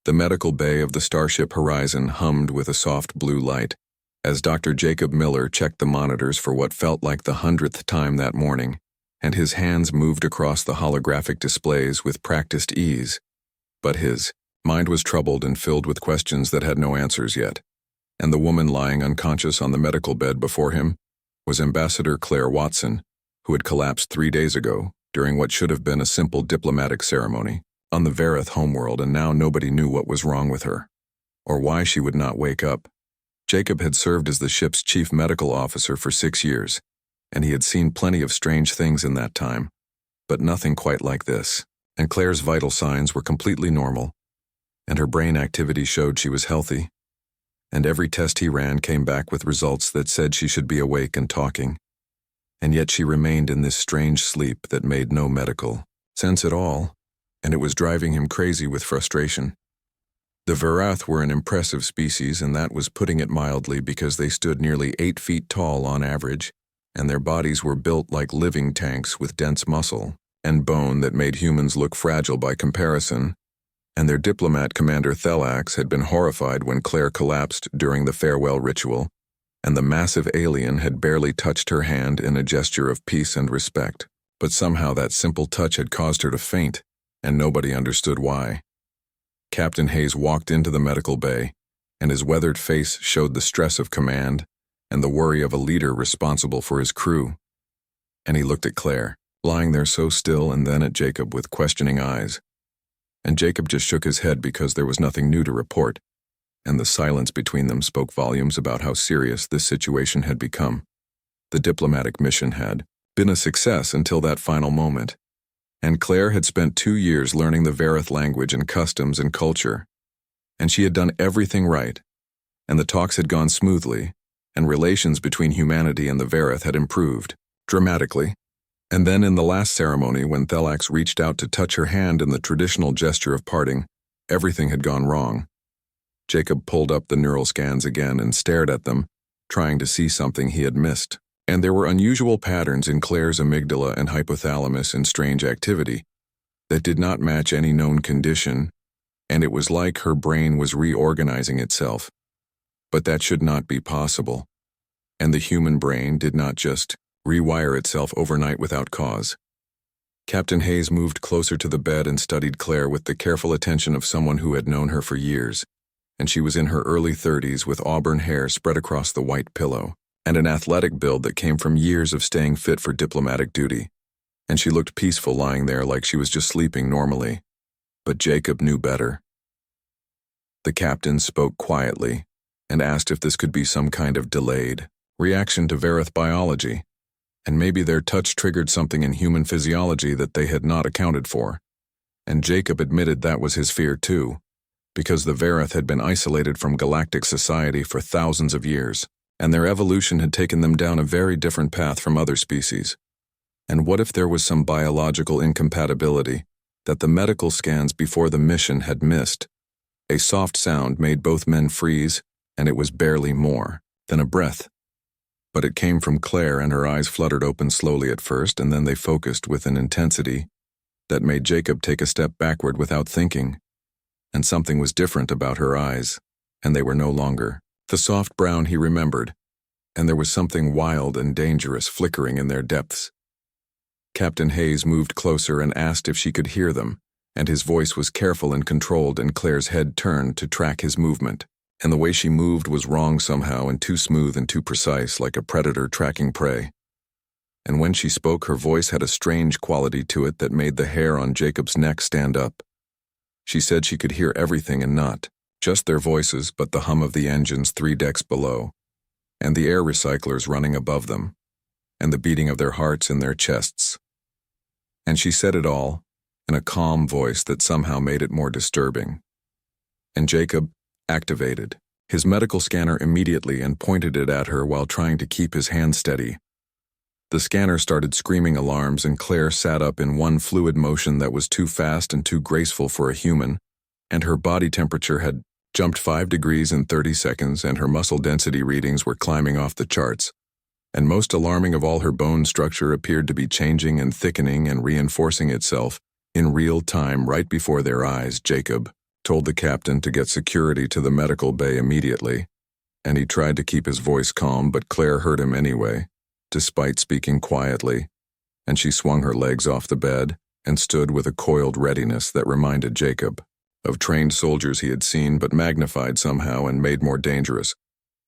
The medical bay of the Starship Horizon hummed with a soft blue light as Dr. Jacob Miller checked the monitors for what felt like the 100th time that morning, and his hands moved across the holographic displays with practiced ease. But his mind was troubled and filled with questions that had no answers yet, and the woman lying unconscious on the medical bed before him was Ambassador Claire Watson, who had collapsed 3 days ago during what should have been a simple diplomatic ceremony on the Vareth homeworld, and now nobody knew what was wrong with her, or why she would not wake up. Jacob had served as the ship's chief medical officer for 6 years, and he had seen plenty of strange things in that time, but nothing quite like this. And Claire's vital signs were completely normal, and her brain activity showed she was healthy, and every test he ran came back with results that said she should be awake and talking, and yet she remained in this strange sleep that made no medical sense at all, and it was driving him crazy with frustration. The Vareth were an impressive species, and that was putting it mildly, because they stood nearly 8 feet tall on average, and their bodies were built like living tanks with dense muscle and bone that made humans look fragile by comparison, and their diplomat commander Thelax had been horrified when Claire collapsed during the farewell ritual, and the massive alien had barely touched her hand in a gesture of peace and respect. But somehow that simple touch had caused her to faint, and nobody understood why. Captain Hayes walked into the medical bay, and his weathered face showed the stress of command and the worry of a leader responsible for his crew. And he looked at Claire, lying there so still, and then at Jacob with questioning eyes. And Jacob just shook his head because there was nothing new to report, and the silence between them spoke volumes about how serious this situation had become. The diplomatic mission had been a success until that final moment, and Claire had spent 2 years learning the Vareth language and customs and culture, and she had done everything right, and the talks had gone smoothly, and relations between humanity and the Vareth had improved dramatically. And then in the last ceremony, when Thelax reached out to touch her hand in the traditional gesture of parting, everything had gone wrong. Jacob pulled up the neural scans again and stared at them, trying to see something he had missed. And there were unusual patterns in Claire's amygdala and hypothalamus and strange activity that did not match any known condition, and it was like her brain was reorganizing itself. But that should not be possible, and the human brain did not just rewire itself overnight without cause. Captain Hayes moved closer to the bed and studied Claire with the careful attention of someone who had known her for years, and she was in her early 30s with auburn hair spread across the white pillow, and an athletic build that came from years of staying fit for diplomatic duty, and she looked peaceful lying there like she was just sleeping normally. But Jacob knew better. The captain spoke quietly and asked if this could be some kind of delayed reaction to Vareth biology, and maybe their touch triggered something in human physiology that they had not accounted for. And Jacob admitted that was his fear too, because the Vareth had been isolated from galactic society for thousands of years, and their evolution had taken them down a very different path from other species. And what if there was some biological incompatibility that the medical scans before the mission had missed? A soft sound made both men freeze, and it was barely more than a breath. But it came from Claire, and her eyes fluttered open slowly at first, and then they focused with an intensity that made Jacob take a step backward without thinking. And something was different about her eyes, and they were no longer the soft brown he remembered, and there was something wild and dangerous flickering in their depths. Captain Hayes moved closer and asked if she could hear them, and his voice was careful and controlled, and Claire's head turned to track his movement. And the way she moved was wrong somehow, and too smooth and too precise, like a predator tracking prey. And when she spoke, her voice had a strange quality to it that made the hair on Jacob's neck stand up. She said she could hear everything, and not just their voices, but the hum of the engines 3 decks below, and the air recyclers running above them, and the beating of their hearts in their chests. And she said it all in a calm voice that somehow made it more disturbing. And Jacob activated his medical scanner immediately and pointed it at her while trying to keep his hand steady. The scanner started screaming alarms, and Claire sat up in one fluid motion that was too fast and too graceful for a human, and her body temperature had jumped 5 degrees in 30 seconds, and her muscle density readings were climbing off the charts. And most alarming of all, her bone structure appeared to be changing and thickening and reinforcing itself in real time right before their eyes. Jacob told the captain to get security to the medical bay immediately, and he tried to keep his voice calm, but Claire heard him anyway, despite speaking quietly, and she swung her legs off the bed and stood with a coiled readiness that reminded Jacob of trained soldiers he had seen but magnified somehow and made more dangerous.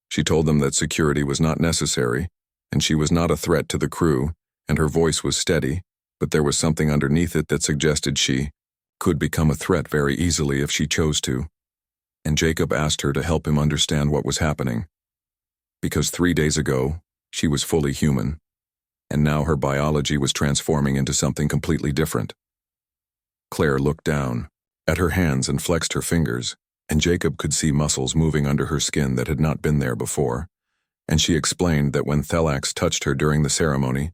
She told them that security was not necessary, and she was not a threat to the crew, and her voice was steady, but there was something underneath it that suggested she could become a threat very easily if she chose to. And Jacob asked her to help him understand what was happening. Because 3 days ago, she was fully human, and now her biology was transforming into something completely different. Claire looked down at her hands and flexed her fingers, and Jacob could see muscles moving under her skin that had not been there before, and she explained that when Thelax touched her during the ceremony,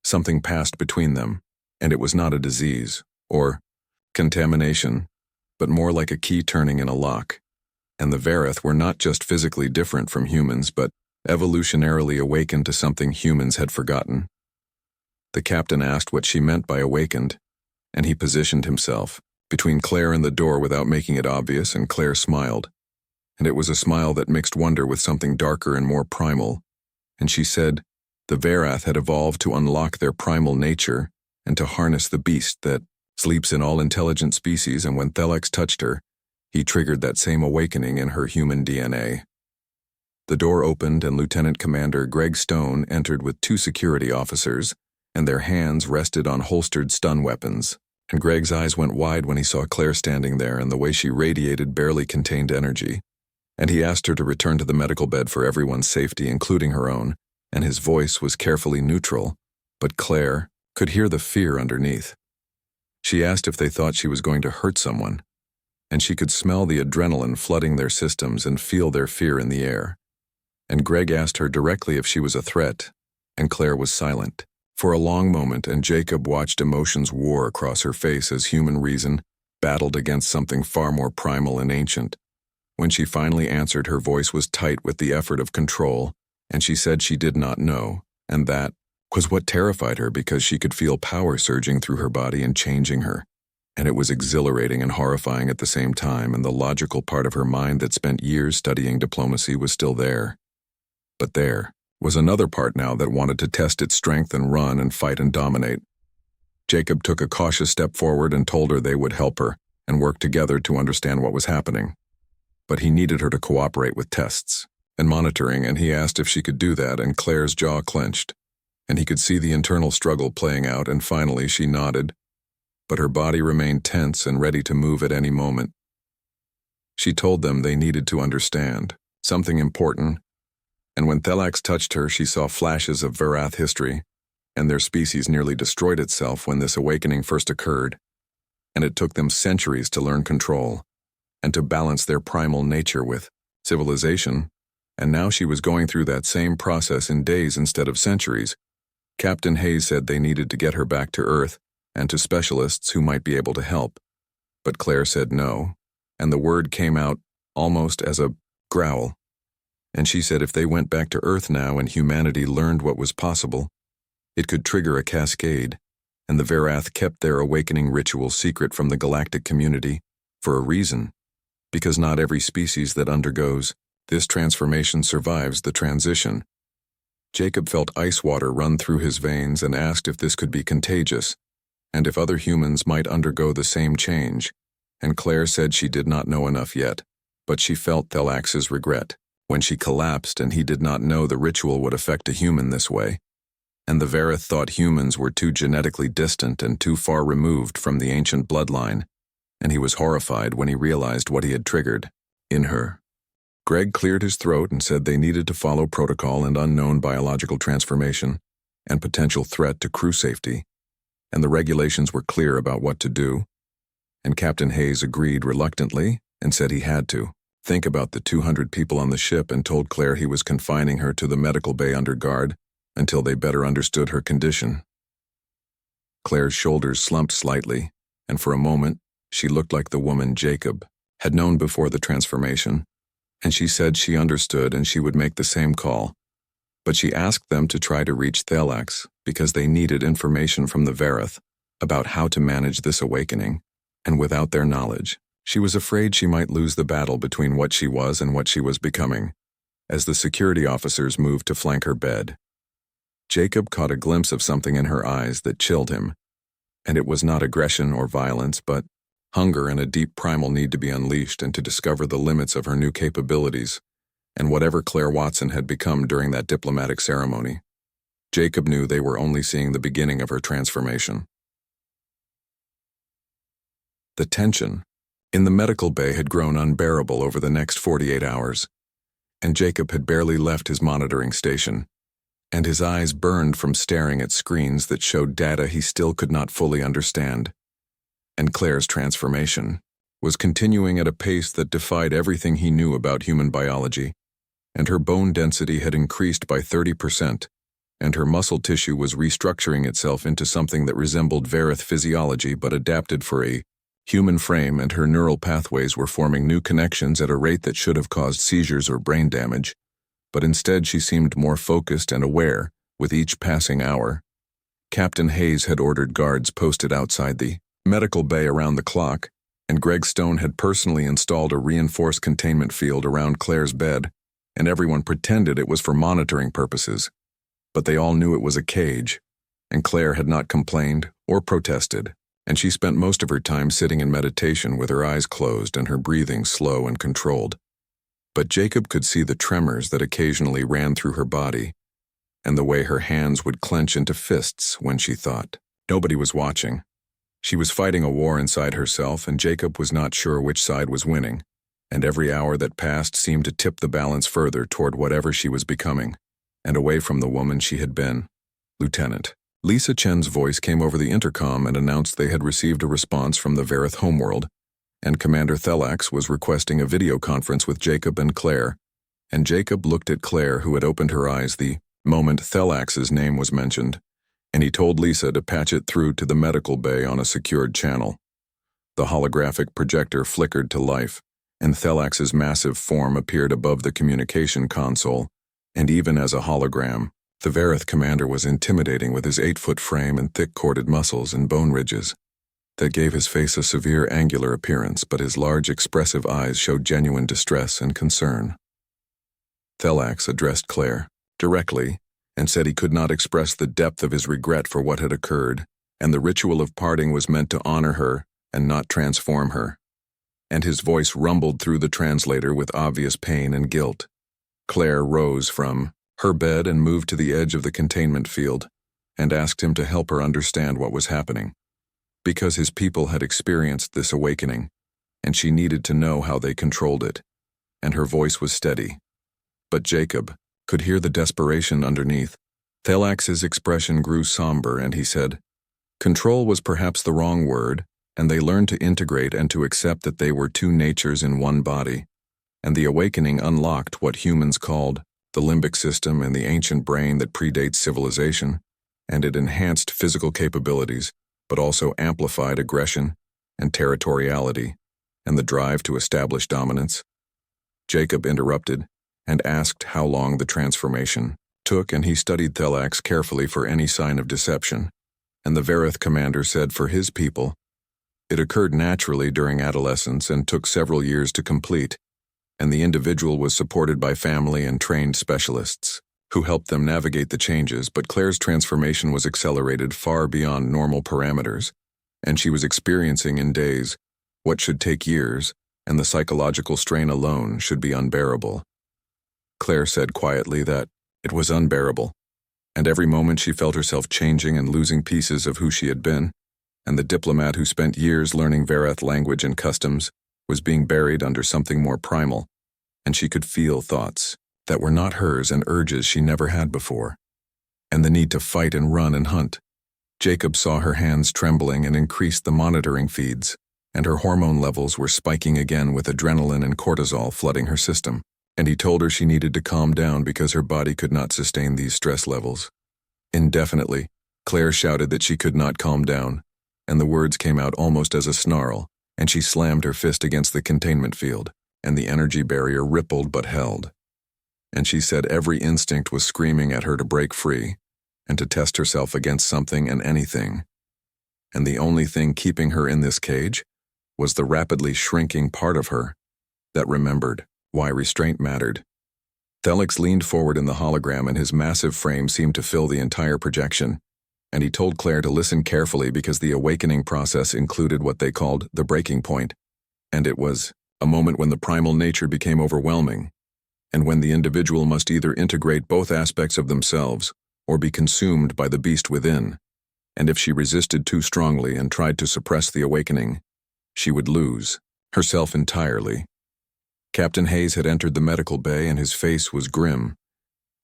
something passed between them, and it was not a disease or contamination, but more like a key turning in a lock, and the Vareth were not just physically different from humans, but evolutionarily awakened to something humans had forgotten. The captain asked what she meant by awakened, and he positioned himself between Claire and the door without making it obvious, and Claire smiled, and it was a smile that mixed wonder with something darker and more primal, and she said the Varath had evolved to unlock their primal nature and to harness the beast that sleeps in all intelligent species, and when Thelax touched her, he triggered that same awakening in her human DNA. The door opened and Lieutenant Commander Greg Stone entered with 2 security officers, and their hands rested on holstered stun weapons, and Greg's eyes went wide when he saw Claire standing there and the way she radiated barely contained energy, and he asked her to return to the medical bed for everyone's safety, including her own, and his voice was carefully neutral, but Claire could hear the fear underneath. She asked if they thought she was going to hurt someone, and she could smell the adrenaline flooding their systems and feel their fear in the air. And Greg asked her directly if she was a threat, and Claire was silent for a long moment, and Jacob watched emotions war across her face as human reason battled against something far more primal and ancient. When she finally answered, her voice was tight with the effort of control, and she said she did not know, and that was what terrified her, because she could feel power surging through her body and changing her, and it was exhilarating and horrifying at the same time, and the logical part of her mind that spent years studying diplomacy was still there. But there was another part now that wanted to test its strength and run and fight and dominate. Jacob took a cautious step forward and told her they would help her and work together to understand what was happening. But he needed her to cooperate with tests and monitoring, and he asked if she could do that, and Claire's jaw clenched, and he could see the internal struggle playing out, and finally she nodded, but her body remained tense and ready to move at any moment. She told them they needed to understand something important, and when Thelax touched her, she saw flashes of Varath history, and their species nearly destroyed itself when this awakening first occurred, and it took them centuries to learn control and to balance their primal nature with civilization, and now she was going through that same process in days instead of centuries. Captain Hayes said they needed to get her back to Earth and to specialists who might be able to help, but Claire said no, and the word came out almost as a growl. And she said if they went back to Earth now and humanity learned what was possible, it could trigger a cascade, and the Varath kept their awakening ritual secret from the galactic community for a reason, because not every species that undergoes this transformation survives the transition. Jacob felt ice water run through his veins and asked if this could be contagious, and if other humans might undergo the same change, and Claire said she did not know enough yet, but she felt Thelax's regret when she collapsed and he did not know the ritual would affect a human this way, and the Vareth thought humans were too genetically distant and too far removed from the ancient bloodline, and he was horrified when he realized what he had triggered in her. Greg cleared his throat and said they needed to follow protocol and unknown biological transformation and potential threat to crew safety, and the regulations were clear about what to do, and Captain Hayes agreed reluctantly and said he had to think about the 200 people on the ship, and told Claire he was confining her to the medical bay under guard until they better understood her condition. Claire's shoulders slumped slightly, and for a moment she looked like the woman Jacob had known before the transformation, and she said she understood and she would make the same call, but she asked them to try to reach Thelax because they needed information from the Vareth about how to manage this awakening, and without their knowledge, She was afraid she might lose the battle between what she was and what she was becoming, as the security officers moved to flank her bed. Jacob caught a glimpse of something in her eyes that chilled him, and it was not aggression or violence, but hunger and a deep primal need to be unleashed and to discover the limits of her new capabilities, and whatever Claire Watson had become during that diplomatic ceremony. Jacob knew they were only seeing the beginning of her transformation. The tension in the medical bay had grown unbearable over the next 48 hours, and Jacob had barely left his monitoring station, and his eyes burned from staring at screens that showed data he still could not fully understand. And Claire's transformation was continuing at a pace that defied everything he knew about human biology, and her bone density had increased by 30%, and her muscle tissue was restructuring itself into something that resembled Verith physiology but adapted for a human frame, and her neural pathways were forming new connections at a rate that should have caused seizures or brain damage, but instead she seemed more focused and aware with each passing hour. Captain Hayes had ordered guards posted outside the medical bay around the clock, and Greg Stone had personally installed a reinforced containment field around Claire's bed, and everyone pretended it was for monitoring purposes. But they all knew it was a cage, and Claire had not complained or protested, and she spent most of her time sitting in meditation with her eyes closed and her breathing slow and controlled. But Jacob could see the tremors that occasionally ran through her body, and the way her hands would clench into fists when she thought. Nobody was watching. She was fighting a war inside herself, and Jacob was not sure which side was winning, and every hour that passed seemed to tip the balance further toward whatever she was becoming, and away from the woman she had been. Lieutenant Lisa Chen's voice came over the intercom and announced they had received a response from the Verith homeworld, and Commander Thelax was requesting a video conference with Jacob and Claire, and Jacob looked at Claire, who had opened her eyes the moment Thelax's name was mentioned, and he told Lisa to patch it through to the medical bay on a secured channel. The holographic projector flickered to life, and Thelax's massive form appeared above the communication console, and even as a hologram, the Verith commander was intimidating with his 8-foot frame and thick corded muscles and bone ridges that gave his face a severe angular appearance, but his large expressive eyes showed genuine distress and concern. Thelax addressed Claire directly and said he could not express the depth of his regret for what had occurred, and the ritual of parting was meant to honor her and not transform her. And his voice rumbled through the translator with obvious pain and guilt. Claire rose from her bed and moved to the edge of the containment field and asked him to help her understand what was happening, because his people had experienced this awakening, and she needed to know how they controlled it, and her voice was steady. But Jacob could hear the desperation underneath. Thelax's expression grew somber, and he said, "Control was perhaps the wrong word, and they learned to integrate and to accept that they were two natures in one body, and the awakening unlocked what humans called the limbic system and the ancient brain that predates civilization, and it enhanced physical capabilities, but also amplified aggression and territoriality and the drive to establish dominance." Jacob interrupted and asked how long the transformation took, and he studied Thelax carefully for any sign of deception, and the Verith commander said for his people, it occurred naturally during adolescence and took several years to complete, and the individual was supported by family and trained specialists who helped them navigate the changes, but Claire's transformation was accelerated far beyond normal parameters, and she was experiencing in days what should take years, and the psychological strain alone should be unbearable. Claire said quietly that it was unbearable, and every moment she felt herself changing and losing pieces of who she had been, and the diplomat who spent years learning Verith language and customs was being buried under something more primal, and she could feel thoughts that were not hers and urges she never had before, and the need to fight and run and hunt. Jacob saw her hands trembling and increased the monitoring feeds, and her hormone levels were spiking again with adrenaline and cortisol flooding her system, and he told her she needed to calm down because her body could not sustain these stress levels. Indefinitely, Claire shouted that she could not calm down, and the words came out almost as a snarl, and she slammed her fist against the containment field, and the energy barrier rippled but held. And she said every instinct was screaming at her to break free, and to test herself against something and anything. And the only thing keeping her in this cage was the rapidly shrinking part of her that remembered why restraint mattered. Thelix leaned forward in the hologram and his massive frame seemed to fill the entire projection, and he told Claire to listen carefully because the awakening process included what they called the breaking point, and it was a moment when the primal nature became overwhelming, and when the individual must either integrate both aspects of themselves or be consumed by the beast within, and if she resisted too strongly and tried to suppress the awakening, she would lose herself entirely. Captain Hayes had entered the medical bay and his face was grim,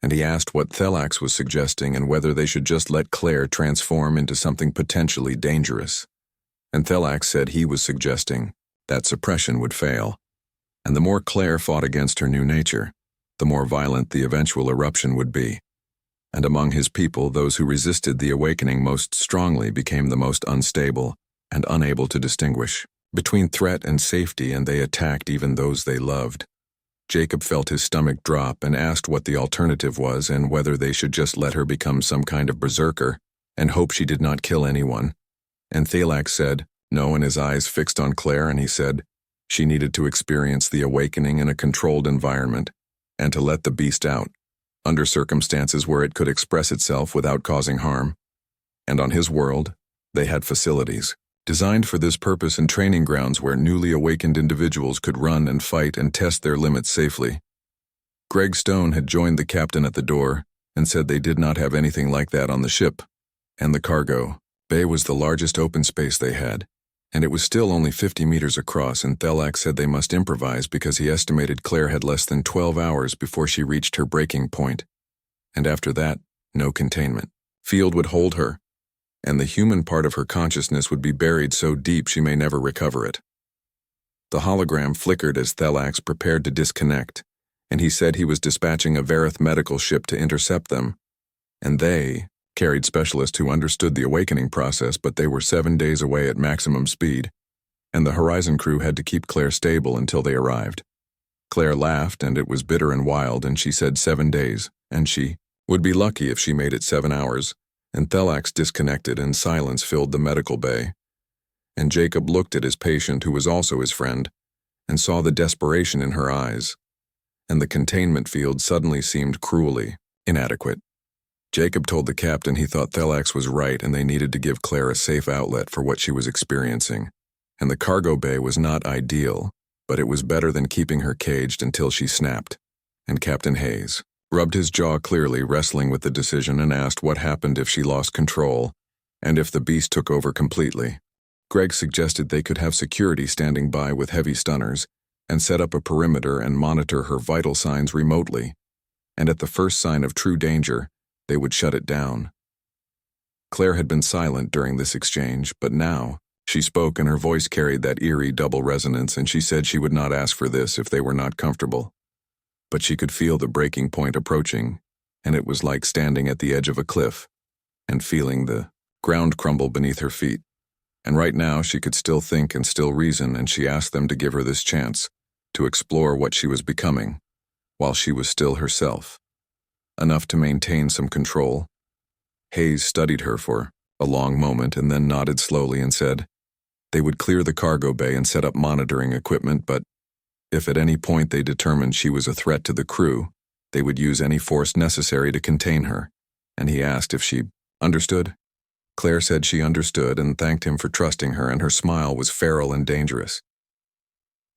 and he asked what Thelix was suggesting and whether they should just let Claire transform into something potentially dangerous. And Thelix said he was suggesting that suppression would fail, and the more Claire fought against her new nature, the more violent the eventual eruption would be. And among his people, those who resisted the awakening most strongly became the most unstable and unable to distinguish between threat and safety, and they attacked even those they loved. Jacob felt his stomach drop and asked what the alternative was and whether they should just let her become some kind of berserker and hope she did not kill anyone. And Thelix said no, and his eyes fixed on Claire, and he said she needed to experience the awakening in a controlled environment and to let the beast out, under circumstances where it could express itself without causing harm. And on his world, they had facilities designed for this purpose and training grounds where newly awakened individuals could run and fight and test their limits safely. Greg Stone had joined the captain at the door and said they did not have anything like that on the ship, and the cargo bay was the largest open space they had, and it was still only 50 meters across, and Thelix said they must improvise because he estimated Claire had less than 12 hours before she reached her breaking point, and after that, no containment field would hold her, and the human part of her consciousness would be buried so deep she may never recover it. The hologram flickered as Thelix prepared to disconnect, and he said he was dispatching a Verith medical ship to intercept them, and they carried specialists who understood the awakening process, but they were 7 days away at maximum speed, and the Horizon crew had to keep Claire stable until they arrived. Claire laughed, and it was bitter and wild, and she said 7 days, and she would be lucky if she made it 7 hours. And Thelix disconnected and silence filled the medical bay. And Jacob looked at his patient, who was also his friend, and saw the desperation in her eyes. And the containment field suddenly seemed cruelly inadequate. Jacob told the captain he thought Thelix was right and they needed to give Claire a safe outlet for what she was experiencing. And the cargo bay was not ideal, but it was better than keeping her caged until she snapped. And Captain Hayes rubbed his jaw clearly, wrestling with the decision, and asked what happened if she lost control, and if the beast took over completely. Greg suggested they could have security standing by with heavy stunners, and set up a perimeter and monitor her vital signs remotely, and at the first sign of true danger, they would shut it down. Claire had been silent during this exchange, but now she spoke and her voice carried that eerie double resonance, and she said she would not ask for this if they were not comfortable. But she could feel the breaking point approaching, and it was like standing at the edge of a cliff and feeling the ground crumble beneath her feet. And right now she could still think and still reason, and she asked them to give her this chance to explore what she was becoming while she was still herself, enough to maintain some control. Hayes studied her for a long moment and then nodded slowly and said they would clear the cargo bay and set up monitoring equipment, but if at any point they determined she was a threat to the crew, they would use any force necessary to contain her, and he asked if she understood. Claire said she understood and thanked him for trusting her, and her smile was feral and dangerous.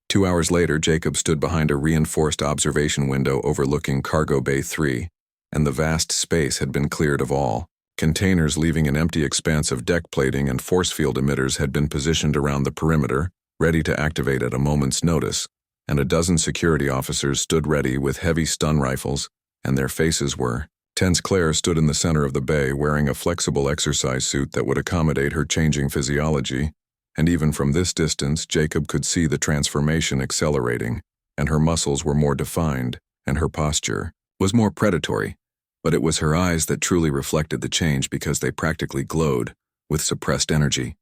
2 hours later, Jacob stood behind a reinforced observation window overlooking Cargo Bay 3, and the vast space had been cleared of all. Containers leaving an empty expanse of deck plating and force field emitters had been positioned around the perimeter, ready to activate at a moment's notice, and a dozen security officers stood ready with heavy stun rifles, and their faces were tense. Claire stood in the center of the bay wearing a flexible exercise suit that would accommodate her changing physiology, and even from this distance Jacob could see the transformation accelerating, and her muscles were more defined, and her posture was more predatory, but it was her eyes that truly reflected the change because they practically glowed with suppressed energy.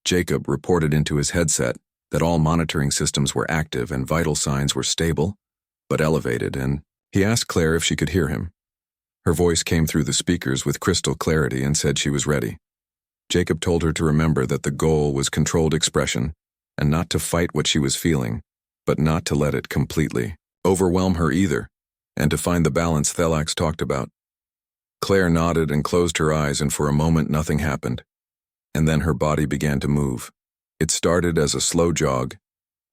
Jacob reported into his headset that all monitoring systems were active and vital signs were stable, but elevated, and he asked Claire if she could hear him. Her voice came through the speakers with crystal clarity and said she was ready. Jacob told her to remember that the goal was controlled expression, and not to fight what she was feeling, but not to let it completely overwhelm her either, and to find the balance Thelax talked about. Claire nodded and closed her eyes, and for a moment nothing happened. And then her body began to move. It started as a slow jog,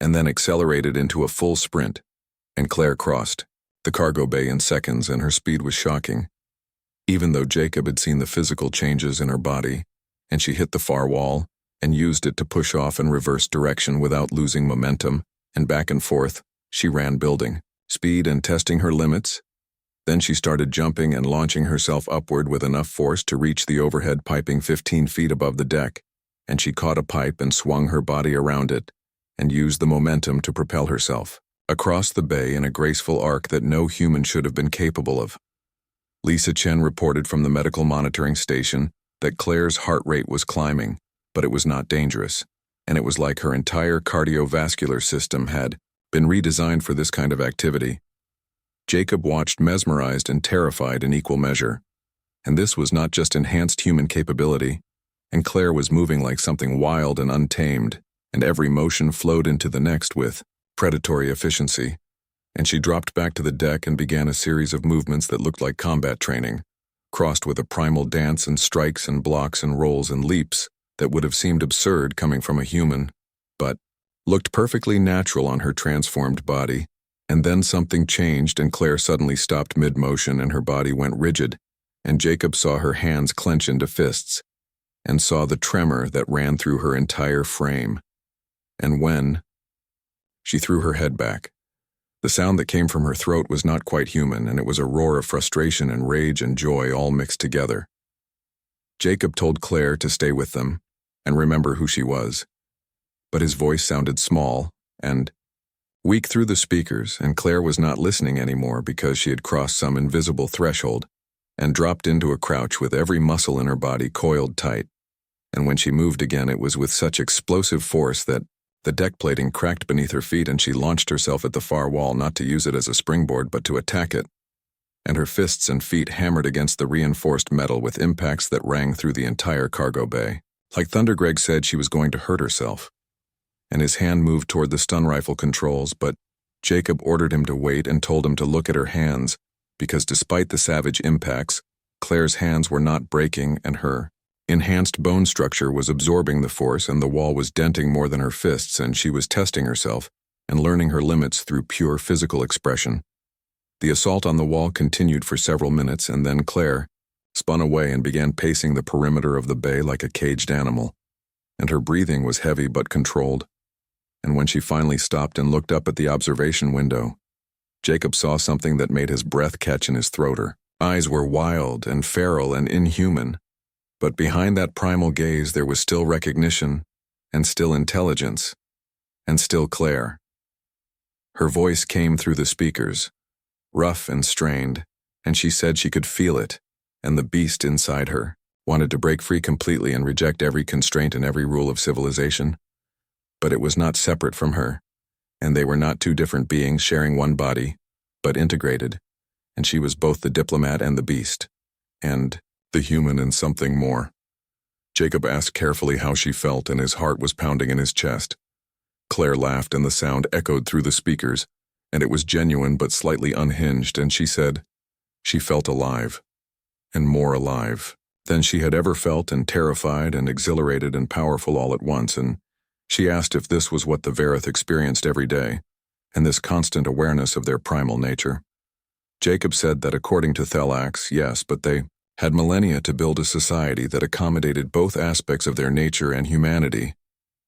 and then accelerated into a full sprint, and Claire crossed the cargo bay in seconds, and her speed was shocking. Even though Jacob had seen the physical changes in her body, and she hit the far wall, and used it to push off in reverse direction without losing momentum, and back and forth, she ran building speed and testing her limits. Then she started jumping and launching herself upward with enough force to reach the overhead piping 15 feet above the deck, and she caught a pipe and swung her body around it, and used the momentum to propel herself across the bay in a graceful arc that no human should have been capable of. Lisa Chen reported from the medical monitoring station that Claire's heart rate was climbing, but it was not dangerous, and it was like her entire cardiovascular system had been redesigned for this kind of activity. Jacob watched mesmerized and terrified in equal measure, and this was not just enhanced human capability, and Claire was moving like something wild and untamed, and every motion flowed into the next with predatory efficiency, and she dropped back to the deck and began a series of movements that looked like combat training, crossed with a primal dance and strikes and blocks and rolls and leaps that would have seemed absurd coming from a human, but looked perfectly natural on her transformed body. And then something changed, and Claire suddenly stopped mid-motion and her body went rigid, and Jacob saw her hands clench into fists, and saw the tremor that ran through her entire frame. And when she threw her head back, the sound that came from her throat was not quite human, and it was a roar of frustration and rage and joy all mixed together. Jacob told Claire to stay with them and remember who she was, but his voice sounded small and weak through the speakers, and Claire was not listening anymore because she had crossed some invisible threshold and dropped into a crouch with every muscle in her body coiled tight, and when she moved again it was with such explosive force that the deck plating cracked beneath her feet, and she launched herself at the far wall not to use it as a springboard but to attack it, and her fists and feet hammered against the reinforced metal with impacts that rang through the entire cargo bay. Like thunder, Greg said she was going to hurt herself, and his hand moved toward the stun rifle controls, but Jacob ordered him to wait and told him to look at her hands, because despite the savage impacts, Claire's hands were not breaking, and her enhanced bone structure was absorbing the force, and the wall was denting more than her fists, and she was testing herself and learning her limits through pure physical expression. The assault on the wall continued for several minutes, and then Claire spun away and began pacing the perimeter of the bay like a caged animal, and her breathing was heavy but controlled. And when she finally stopped and looked up at the observation window, Jacob saw something that made his breath catch in his throat. Her eyes were wild and feral and inhuman, but behind that primal gaze there was still recognition, and still intelligence, and still Claire. Her voice came through the speakers, rough and strained, and she said she could feel it, and the beast inside her wanted to break free completely and reject every constraint and every rule of civilization. But it was not separate from her, and they were not two different beings sharing one body, but integrated, and she was both the diplomat and the beast, and the human and something more. Jacob asked carefully how she felt, and his heart was pounding in his chest. Claire laughed, and the sound echoed through the speakers, and it was genuine but slightly unhinged, and she said she felt alive, and more alive than she had ever felt, and terrified and exhilarated and powerful all at once, and she asked if this was what the Vareth experienced every day, and this constant awareness of their primal nature. Jacob said that according to Thelax, yes, but they had millennia to build a society that accommodated both aspects of their nature and humanity.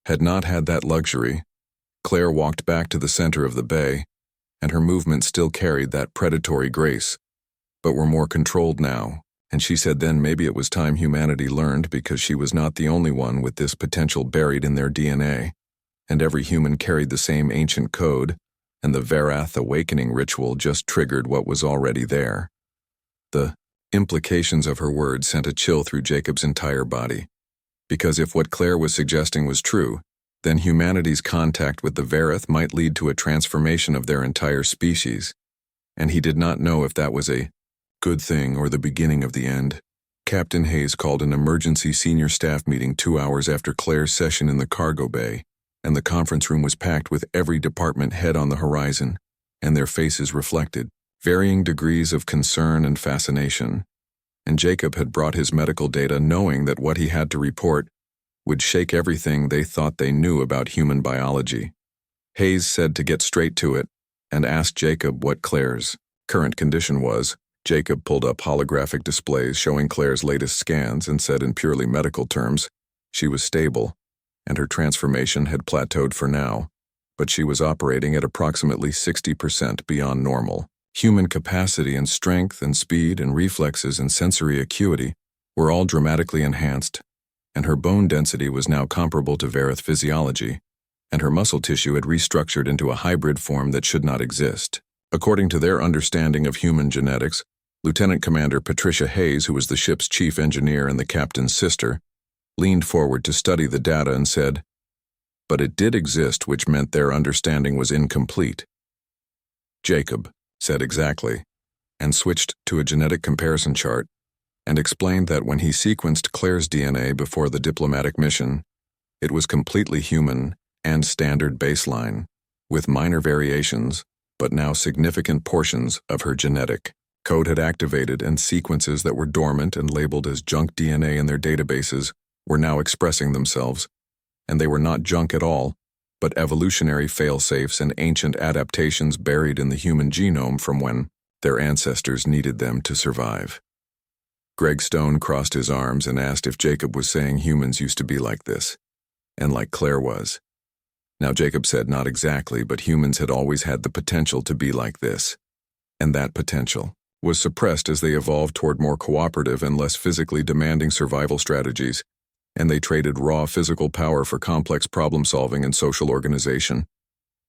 Had not had that luxury. Claire walked back to the center of the bay, and her movements still carried that predatory grace, but were more controlled now, and she said then maybe it was time humanity learned, because she was not the only one with this potential buried in their DNA, and every human carried the same ancient code, and the Varath awakening ritual just triggered what was already there. The implications of her words sent a chill through Jacob's entire body, because if what Claire was suggesting was true, then humanity's contact with the Varath might lead to a transformation of their entire species, and he did not know if that was a good thing or the beginning of the end. Captain Hayes called an emergency senior staff meeting 2 hours after Claire's session in the cargo bay, and the conference room was packed with every department head on the horizon, and their faces reflected varying degrees of concern and fascination. And Jacob had brought his medical data knowing that what he had to report would shake everything they thought they knew about human biology. Hayes said to get straight to it and asked Jacob what Claire's current condition was. Jacob pulled up holographic displays showing Claire's latest scans and said in purely medical terms, she was stable, and her transformation had plateaued for now, but she was operating at approximately 60% beyond normal. Human capacity and strength and speed and reflexes and sensory acuity were all dramatically enhanced, and her bone density was now comparable to Verith physiology, and her muscle tissue had restructured into a hybrid form that should not exist. According to their understanding of human genetics, Lieutenant Commander Patricia Hayes, who was the ship's chief engineer and the captain's sister, leaned forward to study the data and said, "But it did exist, which meant their understanding was incomplete." Jacob said exactly, and switched to a genetic comparison chart, and explained that when he sequenced Claire's DNA before the diplomatic mission, it was completely human and standard baseline, with minor variations, but now significant portions of her genetic code had activated, and sequences that were dormant and labeled as junk DNA in their databases were now expressing themselves, and they were not junk at all, but evolutionary fail-safes and ancient adaptations buried in the human genome from when their ancestors needed them to survive. Greg Stone crossed his arms and asked if Jacob was saying humans used to be like this, and like Claire was. Now Jacob said not exactly, but humans had always had the potential to be like this, and that potential was suppressed as they evolved toward more cooperative and less physically demanding survival strategies, and they traded raw physical power for complex problem-solving and social organization.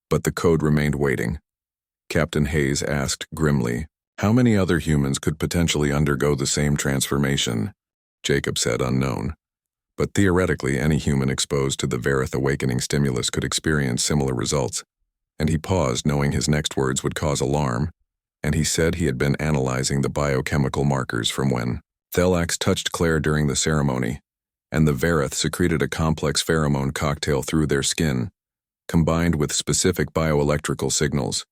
But the code remained waiting. Captain Hayes asked grimly, how many other humans could potentially undergo the same transformation? Jacob said unknown. But theoretically, any human exposed to the Verith awakening stimulus could experience similar results. And he paused, knowing his next words would cause alarm, and he said he had been analyzing the biochemical markers from when Thelax touched Claire during the ceremony, and the Verith secreted a complex pheromone cocktail through their skin, combined with specific bioelectrical signals,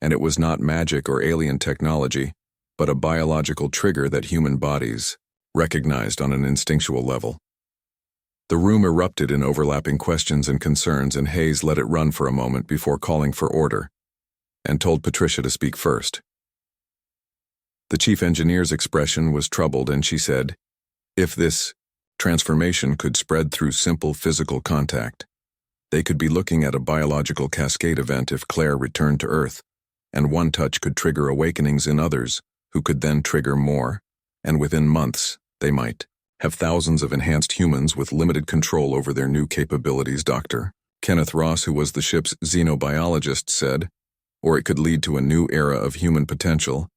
and it was not magic or alien technology, but a biological trigger that human bodies recognized on an instinctual level. The room erupted in overlapping questions and concerns, and Hayes let it run for a moment before calling for order, and told Patricia to speak first. The chief engineer's expression was troubled, and she said, if this transformation could spread through simple physical contact, they could be looking at a biological cascade event if Claire returned to Earth, and one touch could trigger awakenings in others, who could then trigger more, and within months, they might have thousands of enhanced humans with limited control over their new capabilities, Dr. Kenneth Ross, who was the ship's xenobiologist, said, or it could lead to a new era of human potential,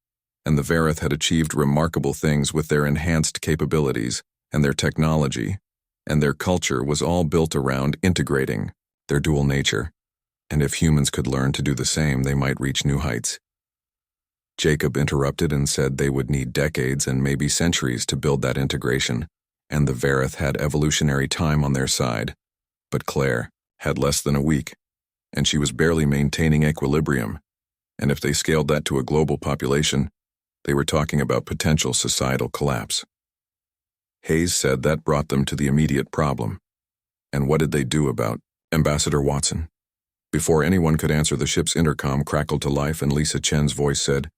and the Verith had achieved remarkable things with their enhanced capabilities, and their technology, and their culture was all built around integrating their dual nature, and if humans could learn to do the same, they might reach new heights. Jacob interrupted and said they would need decades and maybe centuries to build that integration, and the Verith had evolutionary time on their side, but Claire had less than a week, and she was barely maintaining equilibrium, and if they scaled that to a global population, they were talking about potential societal collapse. Hayes said that brought them to the immediate problem. And what did they do about Ambassador Watson? Before anyone could answer, the ship's intercom crackled to life, and Lisa Chen's voice said,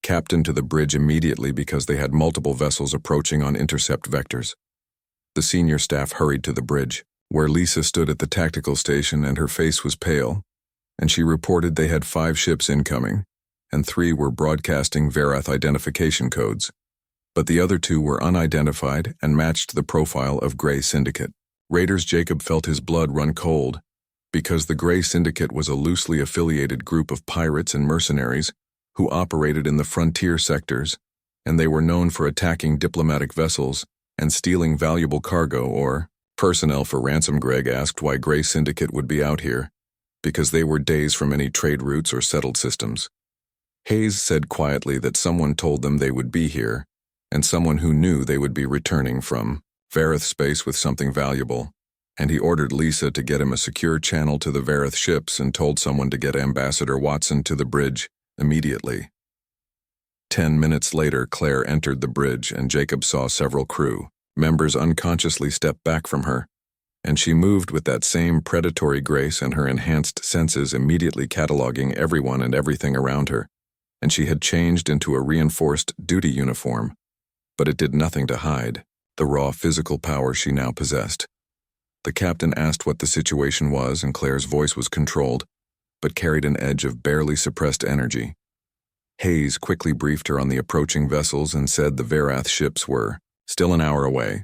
Captain to the bridge immediately, because they had multiple vessels approaching on intercept vectors. The senior staff hurried to the bridge, where Lisa stood at the tactical station, and her face was pale, and she reported they had 5 ships incoming, and 3 were broadcasting Verith identification codes, but the other 2 were unidentified and matched the profile of Grey Syndicate. Raiders. Jacob felt his blood run cold, because the Grey Syndicate was a loosely affiliated group of pirates and mercenaries who operated in the frontier sectors, and they were known for attacking diplomatic vessels and stealing valuable cargo or personnel for ransom. Greg asked why Grey Syndicate would be out here, because they were days from any trade routes or settled systems. Hayes said quietly that someone told them they would be here, and someone who knew they would be returning from Verith space with something valuable, and he ordered Lisa to get him a secure channel to the Vareth ships and told someone to get Ambassador Watson to the bridge immediately. 10 minutes later, Claire entered the bridge and Jacob saw several crew members unconsciously step back from her, and she moved with that same predatory grace and her enhanced senses immediately cataloging everyone and everything around her, and she had changed into a reinforced duty uniform, but it did nothing to hide the raw physical power she now possessed. The captain asked what the situation was, and Claire's voice was controlled, but carried an edge of barely suppressed energy. Hayes quickly briefed her on the approaching vessels and said the Varath ships were still an hour away,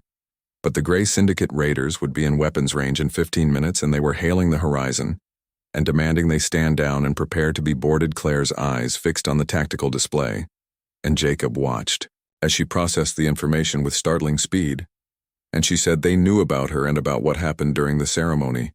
but the Grey Syndicate raiders would be in weapons range in 15 minutes and they were hailing the horizon and demanding they stand down and prepare to be boarded. Claire's eyes fixed on the tactical display, and Jacob watched as she processed the information with startling speed, and she said they knew about her and about what happened during the ceremony,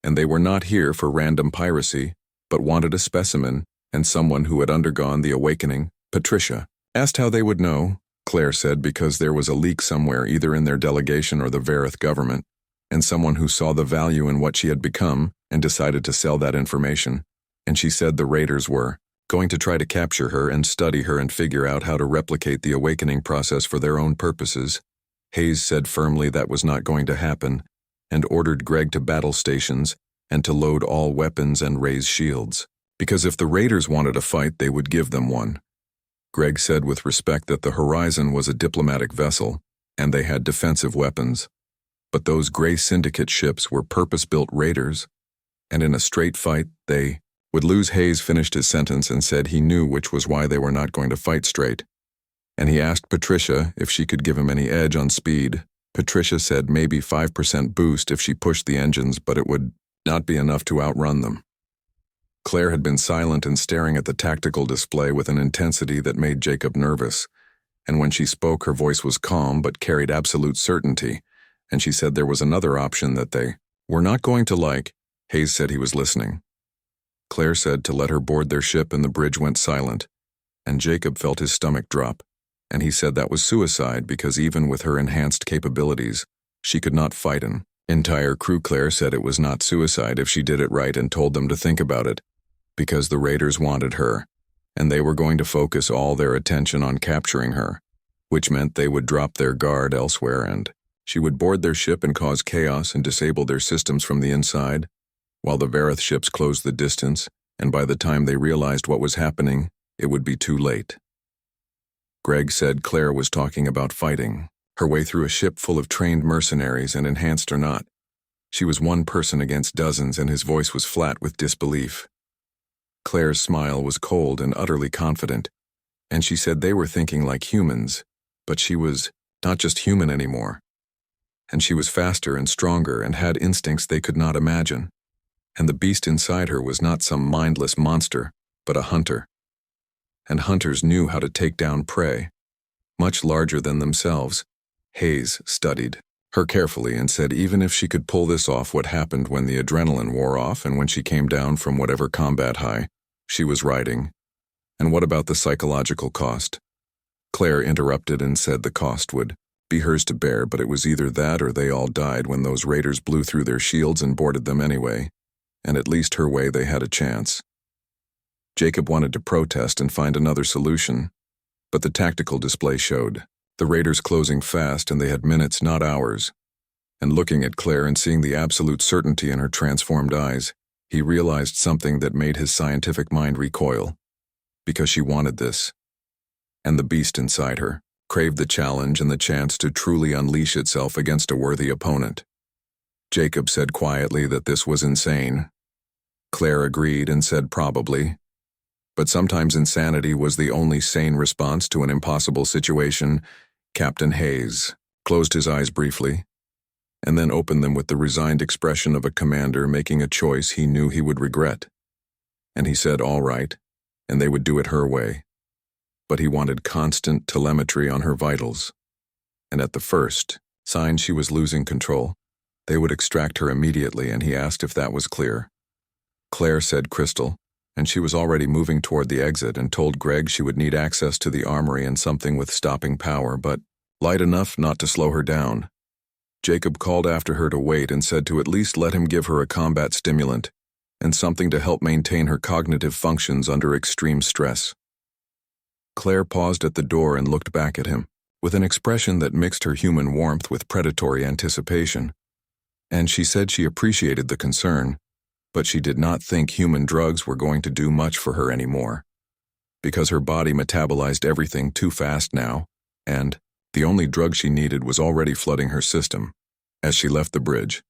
and they were not here for random piracy, but wanted a specimen and someone who had undergone the awakening. Patricia asked how they would know. Claire said because there was a leak somewhere either in their delegation or the Vareth government, and someone who saw the value in what she had become and decided to sell that information, and she said the raiders were going to try to capture her and study her and figure out how to replicate the awakening process for their own purposes. Hayes said firmly that was not going to happen, and ordered Greg to battle stations and to load all weapons and raise shields, because if the raiders wanted a fight, they would give them one. Greg said with respect that the Horizon was a diplomatic vessel, and they had defensive weapons, but those Grey Syndicate ships were purpose-built raiders, and in a straight fight, they would lose. Hayes finished his sentence and said he knew which was why they were not going to fight straight, and he asked Patricia if she could give him any edge on speed. Patricia said maybe 5% boost if she pushed the engines, but it would not be enough to outrun them. Claire had been silent and staring at the tactical display with an intensity that made Jacob nervous, and when she spoke her voice was calm but carried absolute certainty, and she said there was another option that they were not going to like. Hayes said he was listening. Claire said to let her board their ship, and the bridge went silent, and Jacob felt his stomach drop, and he said that was suicide because even with her enhanced capabilities, she could not fight an entire crew. Claire said it was not suicide if she did it right and told them to think about it, because the raiders wanted her, and they were going to focus all their attention on capturing her, which meant they would drop their guard elsewhere and she would board their ship and cause chaos and disable their systems from the inside, while the Vareth ships closed the distance, and by the time they realized what was happening, it would be too late. Greg said Claire was talking about fighting her way through a ship full of trained mercenaries, and enhanced or not, she was one person against dozens, and his voice was flat with disbelief. Claire's smile was cold and utterly confident, and she said they were thinking like humans, but she was not just human anymore. And she was faster and stronger and had instincts they could not imagine. And the beast inside her was not some mindless monster, but a hunter. And hunters knew how to take down prey, much larger than themselves. Hayes studied her carefully and said even if she could pull this off, what happened when the adrenaline wore off and when she came down from whatever combat high she was riding? And what about the psychological cost? Claire interrupted and said the cost would be hers to bear, but it was either that or they all died when those raiders blew through their shields and boarded them anyway, and at least her way they had a chance. Jacob wanted to protest and find another solution, but the tactical display showed the raiders closing fast, and they had minutes, not hours. And looking at Claire and seeing the absolute certainty in her transformed eyes, he realized something that made his scientific mind recoil. Because she wanted this. And the beast inside her craved the challenge and the chance to truly unleash itself against a worthy opponent. Jacob said quietly that this was insane. Claire agreed and said probably. But sometimes insanity was the only sane response to an impossible situation. Captain Hayes closed his eyes briefly, and then opened them with the resigned expression of a commander making a choice he knew he would regret. And he said all right, and they would do it her way. But he wanted constant telemetry on her vitals. And at the first sign she was losing control, they would extract her immediately, and he asked if that was clear. Claire said crystal, and she was already moving toward the exit and told Greg she would need access to the armory and something with stopping power, but light enough not to slow her down. Jacob called after her to wait and said to at least let him give her a combat stimulant and something to help maintain her cognitive functions under extreme stress. Claire paused at the door and looked back at him, with an expression that mixed her human warmth with predatory anticipation. And she said she appreciated the concern, but she did not think human drugs were going to do much for her anymore, because her body metabolized everything too fast now, and the only drug she needed was already flooding her system. As she left the bridge,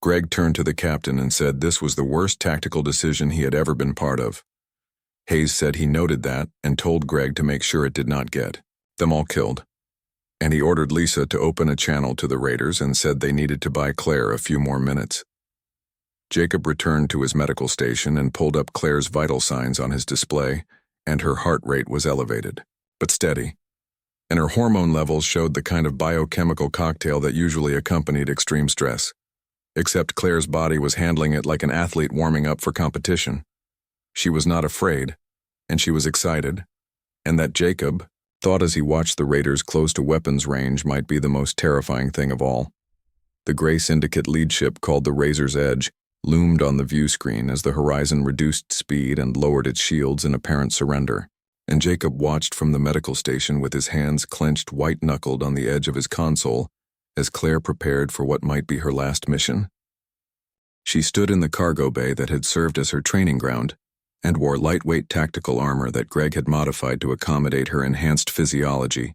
Greg turned to the captain and said this was the worst tactical decision he had ever been part of. Hayes said he noted that and told Greg to make sure it did not get them all killed. And he ordered Lisa to open a channel to the raiders and said they needed to buy Claire a few more minutes. Jacob returned to his medical station and pulled up Claire's vital signs on his display, and her heart rate was elevated, but steady, and her hormone levels showed the kind of biochemical cocktail that usually accompanied extreme stress, except Claire's body was handling it like an athlete warming up for competition. She was not afraid, and she was excited, and that Jacob thought as he watched the raiders close to weapons range might be the most terrifying thing of all. The gray syndicate lead ship called the Razor's Edge loomed on the view screen as the horizon reduced speed and lowered its shields in apparent surrender, and Jacob watched from the medical station with his hands clenched white-knuckled on the edge of his console as Claire prepared for what might be her last mission. She stood in the cargo bay that had served as her training ground and wore lightweight tactical armor that Greg had modified to accommodate her enhanced physiology,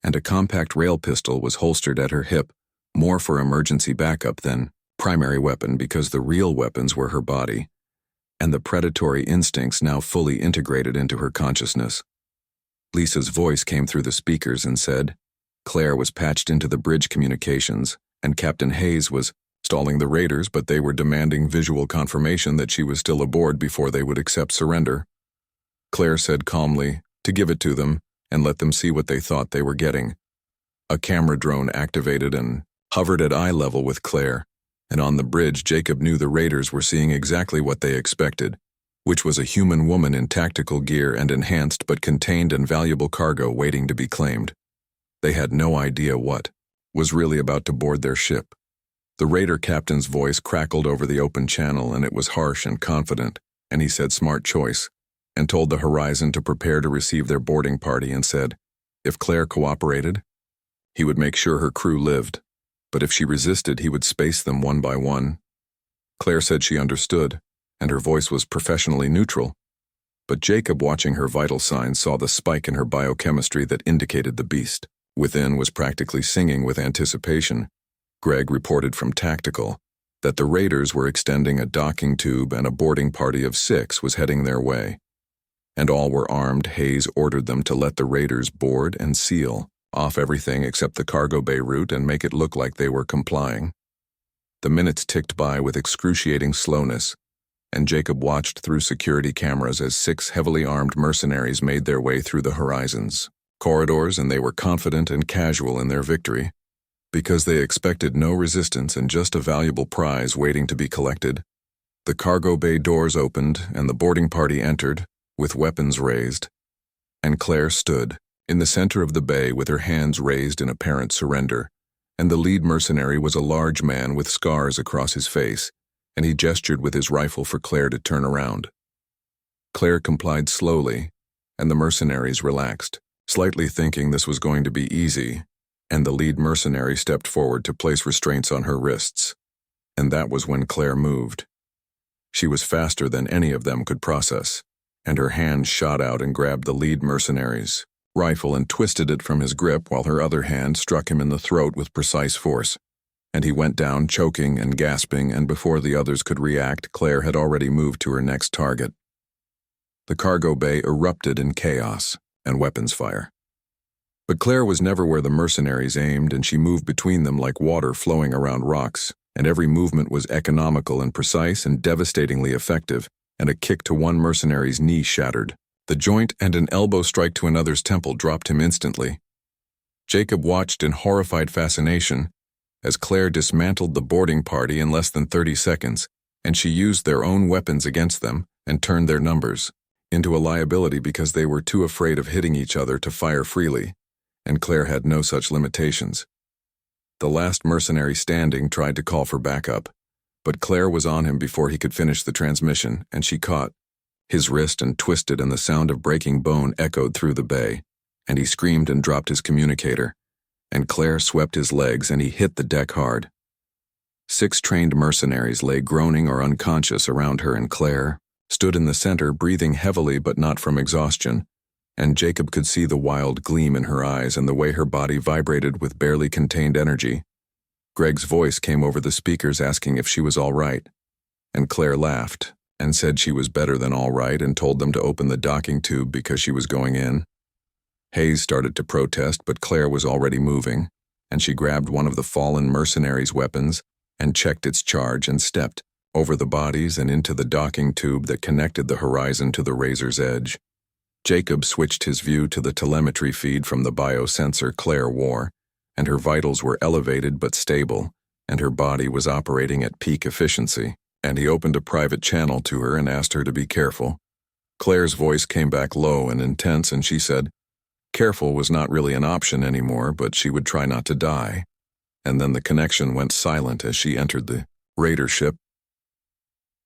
and a compact rail pistol was holstered at her hip, more for emergency backup than primary weapon because the real weapons were her body, and the predatory instincts now fully integrated into her consciousness. Lisa's voice came through the speakers and said Claire was patched into the bridge communications, and Captain Hayes was stalling the raiders, but they were demanding visual confirmation that she was still aboard before they would accept surrender. Claire said calmly to give it to them and let them see what they thought they were getting. A camera drone activated and hovered at eye level with Claire, and on the bridge Jacob knew the raiders were seeing exactly what they expected, which was a human woman in tactical gear and enhanced but contained and valuable cargo waiting to be claimed. They had no idea what was really about to board their ship. The raider captain's voice crackled over the open channel, and it was harsh and confident, and he said smart choice, and told the Horizon to prepare to receive their boarding party and said, if Claire cooperated, he would make sure her crew lived, but if she resisted, he would space them one by one. Claire said she understood, and her voice was professionally neutral, but Jacob, watching her vital signs, saw the spike in her biochemistry that indicated the beast within was practically singing with anticipation. Greg reported from Tactical that the raiders were extending a docking tube and a boarding party of 6 was heading their way. And all were armed. Hayes ordered them to let the raiders board and seal off everything except the cargo bay route and make it look like they were complying. The minutes ticked by with excruciating slowness, and Jacob watched through security cameras as 6 heavily armed mercenaries made their way through the Horizon's corridors, and they were confident and casual in their victory, because they expected no resistance and just a valuable prize waiting to be collected. The cargo bay doors opened and the boarding party entered, with weapons raised, and Claire stood in the center of the bay with her hands raised in apparent surrender, and the lead mercenary was a large man with scars across his face, and he gestured with his rifle for Claire to turn around. Claire complied slowly, and the mercenaries relaxed, slightly thinking this was going to be easy, and the lead mercenary stepped forward to place restraints on her wrists, and that was when Claire moved. She was faster than any of them could process, and her hand shot out and grabbed the lead mercenary's rifle and twisted it from his grip while her other hand struck him in the throat with precise force, and he went down choking and gasping, and before the others could react, Claire had already moved to her next target. The cargo bay erupted in chaos and weapons fire. But Claire was never where the mercenaries aimed, and she moved between them like water flowing around rocks, and every movement was economical and precise and devastatingly effective, and a kick to one mercenary's knee shattered. The joint and an elbow strike to another's temple dropped him instantly. Jacob watched in horrified fascination as Claire dismantled the boarding party in less than 30 seconds, and she used their own weapons against them and turned their numbers into a liability because they were too afraid of hitting each other to fire freely, and Claire had no such limitations. The last mercenary standing tried to call for backup, but Claire was on him before he could finish the transmission, and she caught his wrist and twisted, and the sound of breaking bone echoed through the bay, and he screamed and dropped his communicator, and Claire swept his legs and he hit the deck hard. 6 trained mercenaries lay groaning or unconscious around her, and Claire stood in the center, breathing heavily but not from exhaustion, and Jacob could see the wild gleam in her eyes and the way her body vibrated with barely contained energy. Greg's voice came over the speakers asking if she was all right, and Claire laughed and said she was better than all right and told them to open the docking tube because she was going in. Hayes started to protest, but Claire was already moving, and she grabbed one of the fallen mercenaries' weapons and checked its charge and stepped over the bodies and into the docking tube that connected the horizon to the razor's edge. Jacob switched his view to the telemetry feed from the biosensor Claire wore, and her vitals were elevated but stable, and her body was operating at peak efficiency, and he opened a private channel to her and asked her to be careful. Claire's voice came back low and intense, and she said careful was not really an option anymore, but she would try not to die. And then the connection went silent as she entered the raider ship.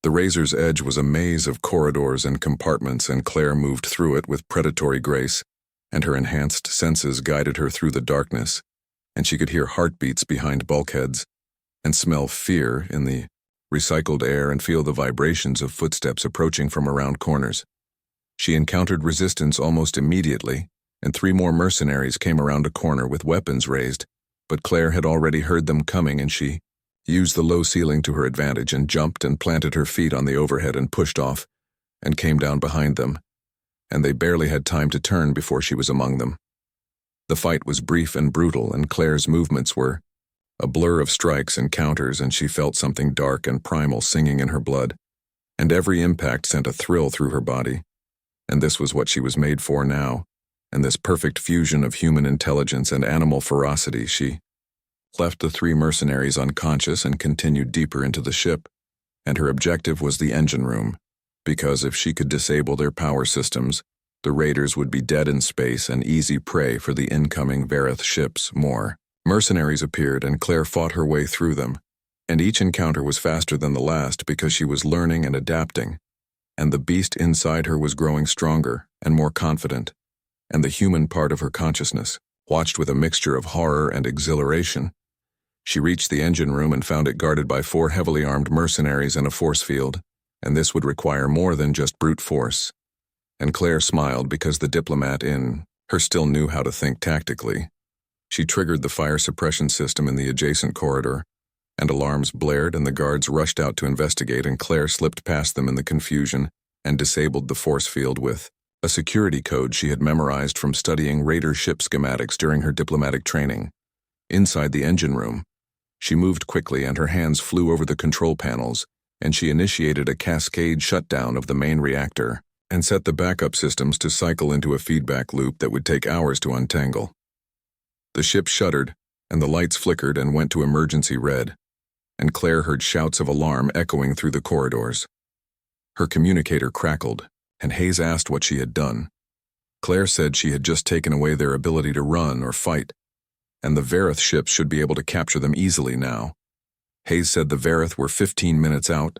The razor's edge was a maze of corridors and compartments, and Claire moved through it with predatory grace, and her enhanced senses guided her through the darkness, and she could hear heartbeats behind bulkheads, and smell fear in the recycled air and feel the vibrations of footsteps approaching from around corners. She encountered resistance almost immediately, and 3 more mercenaries came around a corner with weapons raised, but Claire had already heard them coming, and she used the low ceiling to her advantage and jumped and planted her feet on the overhead and pushed off and came down behind them, and they barely had time to turn before she was among them. The fight was brief and brutal, and Claire's movements were a blur of strikes and counters, and she felt something dark and primal singing in her blood, and every impact sent a thrill through her body, and this was what she was made for now, and this perfect fusion of human intelligence and animal ferocity. She left the 3 mercenaries unconscious and continued deeper into the ship, and her objective was the engine room, because if she could disable their power systems, the raiders would be dead in space and easy prey for the incoming Vareth ships. More mercenaries appeared, and Claire fought her way through them, and each encounter was faster than the last because she was learning and adapting, and the beast inside her was growing stronger and more confident, and the human part of her consciousness watched with a mixture of horror and exhilaration. She reached the engine room and found it guarded by 4 heavily armed mercenaries and a force field, and this would require more than just brute force. And Claire smiled because the diplomat in her still knew how to think tactically. She triggered the fire suppression system in the adjacent corridor, and alarms blared and the guards rushed out to investigate, and Claire slipped past them in the confusion and disabled the force field with a security code she had memorized from studying raider ship schematics during her diplomatic training. Inside the engine room, she moved quickly and her hands flew over the control panels, and she initiated a cascade shutdown of the main reactor and set the backup systems to cycle into a feedback loop that would take hours to untangle. The ship shuddered, and the lights flickered and went to emergency red, and Claire heard shouts of alarm echoing through the corridors. Her communicator crackled, and Hayes asked what she had done. Claire said she had just taken away their ability to run or fight, and the Vareth ships should be able to capture them easily now. Hayes said the Vareth were 15 minutes out,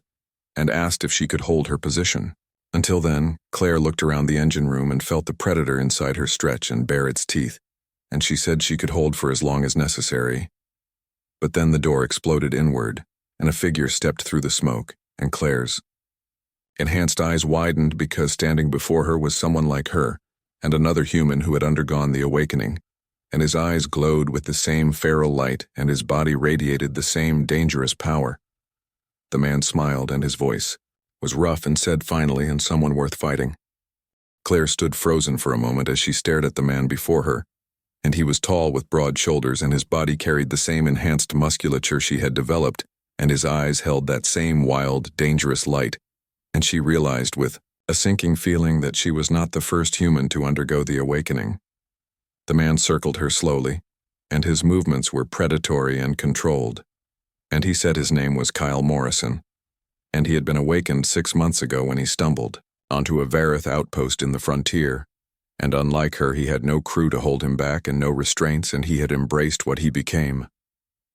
and asked if she could hold her position. Until then, Claire looked around the engine room and felt the predator inside her stretch and bare its teeth, and she said she could hold for as long as necessary. But then the door exploded inward, and a figure stepped through the smoke, and Claire's enhanced eyes widened because standing before her was someone like her, and another human who had undergone the awakening, and his eyes glowed with the same feral light, and his body radiated the same dangerous power. The man smiled, and his voice was rough and said finally, "And someone worth fighting." Claire stood frozen for a moment as she stared at the man before her, and he was tall with broad shoulders, and his body carried the same enhanced musculature she had developed, and his eyes held that same wild, dangerous light, and she realized with a sinking feeling that she was not the first human to undergo the awakening. The man circled her slowly, and his movements were predatory and controlled, and he said his name was Kyle Morrison, and he had been awakened 6 months ago when he stumbled onto a Vareth outpost in the frontier, and unlike her he had no crew to hold him back and no restraints, and he had embraced what he became.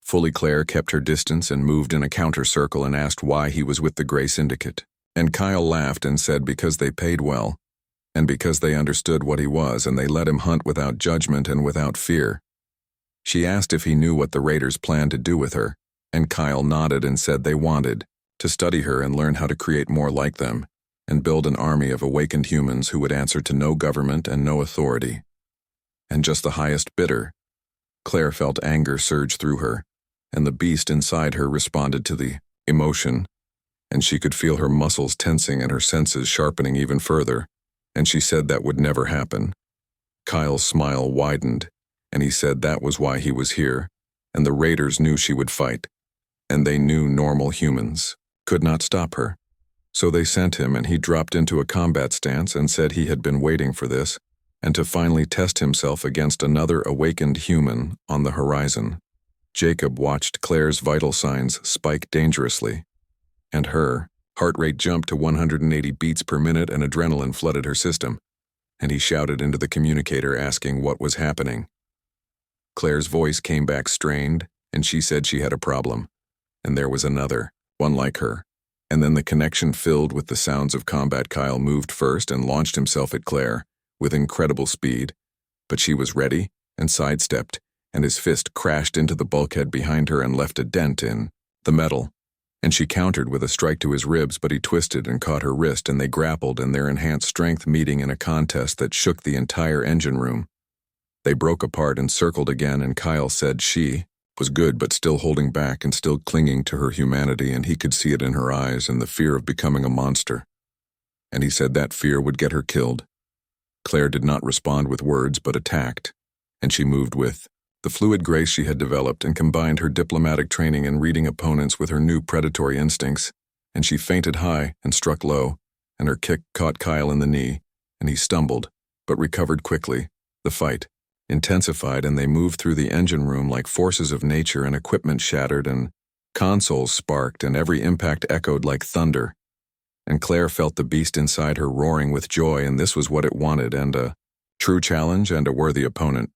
Fully Claire kept her distance and moved in a counter-circle and asked why he was with the Grey Syndicate. And Kyle laughed and said because they paid well, and because they understood what he was and they let him hunt without judgment and without fear. She asked if he knew what the raiders planned to do with her, and Kyle nodded and said they wanted to study her and learn how to create more like them, and build an army of awakened humans who would answer to no government and no authority. And just the highest bidder. Claire felt anger surge through her, and the beast inside her responded to the emotion, and she could feel her muscles tensing and her senses sharpening even further, and she said that would never happen. Kyle's smile widened, and he said that was why he was here, and the raiders knew she would fight, and they knew normal humans could not stop her. So they sent him, and he dropped into a combat stance and said he had been waiting for this, and to finally test himself against another awakened human on the horizon. Jacob watched Claire's vital signs spike dangerously, and her heart rate jumped to 180 beats per minute and adrenaline flooded her system, and he shouted into the communicator asking what was happening. Claire's voice came back strained, and she said she had a problem, and there was another, one like her. And then the connection filled with the sounds of combat. Kyle moved first and launched himself at Claire with incredible speed, but she was ready and sidestepped, and his fist crashed into the bulkhead behind her and left a dent in the metal. And she countered with a strike to his ribs, but he twisted and caught her wrist, and they grappled, and their enhanced strength meeting in a contest that shook the entire engine room. They broke apart and circled again, and Kyle said she was good but still holding back and still clinging to her humanity, and he could see it in her eyes and the fear of becoming a monster. And he said that fear would get her killed. Claire did not respond with words but attacked, and she moved with the fluid grace she had developed and combined her diplomatic training in reading opponents with her new predatory instincts, and she feinted high and struck low, and her kick caught Kyle in the knee, and he stumbled, but recovered quickly. The fight intensified, and they moved through the engine room like forces of nature, and equipment shattered, and consoles sparked, and every impact echoed like thunder. And Claire felt the beast inside her roaring with joy, and this was what it wanted, and a true challenge and a worthy opponent.